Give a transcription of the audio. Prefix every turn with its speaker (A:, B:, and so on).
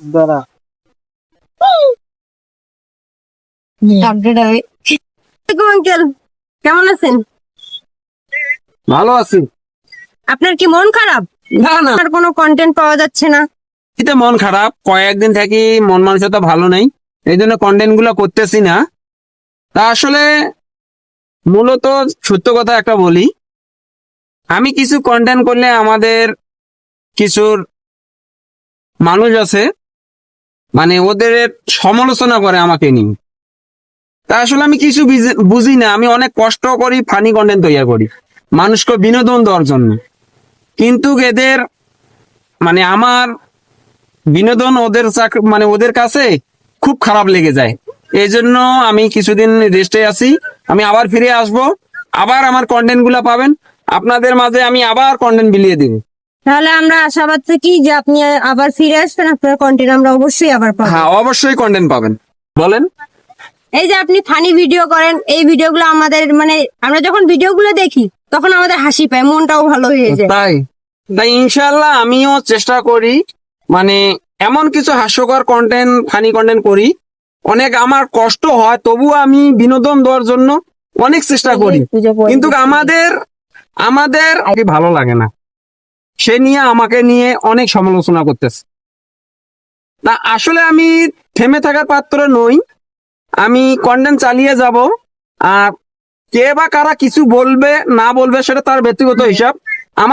A: দাঁড়া
B: আঙ্কেল, কেমন আছেন?
A: ভালো আছি।
B: আপনার কি মন খারাপ?
A: না না,
B: আর কোনো কন্টেন্ট পাওয়া যাচ্ছে না?
A: এতে মন খারাপ, কয়েকদিন থেকে মন মানসিকতা ভালো নেই, এই জন্য কন্টেন্ট গুলো করতেছি না। তা আসলে মূলত সত্য কথা একটা বলি, আমি কিছু কন্টেন্ট করলে আমাদের কিছুর মানুষ আছে, মানে ওদের সমালোচনা করে আমাকে নিয়ে। তা আসলে আমি কিছু বুঝি না, আমি অনেক কষ্ট করি, ফানি কন্টেন্ট তৈরি করি মানুষকে বিনোদন দেওয়ার জন্য, কিন্তু এদের মানে আমার বিনোদন ওদের মানে ওদের কাছে খুব খারাপ লেগে যায়। এই জন্য আমি কিছুদিন রেস্টে আছি, আমি আবার ফিরে আসব, আবার আমার কন্টেন্ট গুলা পাবেন, আপনাদের মাঝে আমি আবার কন্টেন্ট বিলিয়ে দিব।
B: তাহলে আমরা আশাবাদ থাকি যে আপনি আবার ফিরে আসবেন, আপনার কন্টেন্ট আমরা অবশ্যই আবার পাবো।
A: হ্যাঁ, অবশ্যই কন্টেন্ট পাবেন। বলেন।
B: এই যে আপনি ফানি ভিডিও করেন, এই ভিডিওগুলো আমাদের মানে আমরা যখন ভিডিওগুলো দেখি তখন আমাদের হাসি পায়, মনটাও ভালো হয়ে যায়।
A: তাই তাই ইনশাল্লাহ আমিও চেষ্টা করি, মানে এমন কিছু হাস্যকর কন্টেন্ট, ফানি কন্টেন্ট করি। অনেক আমার কষ্ট হয়, তবুও আমি বিনোদন দেওয়ার জন্য অনেক চেষ্টা করি, কিন্তু আমাদের আমাদের ভালো লাগে না, সে নিয়ে আমাকে নিয়ে অনেক সমালোচনা করতেছে। না আসলে আমি থেমে থাকার পাত্র নই, আমি কন্টেন্ট চালিয়ে যাব। আর কে বা কারা কিছু বলবে না বলবে সেটা তার ব্যক্তিগত হিসাব। আমার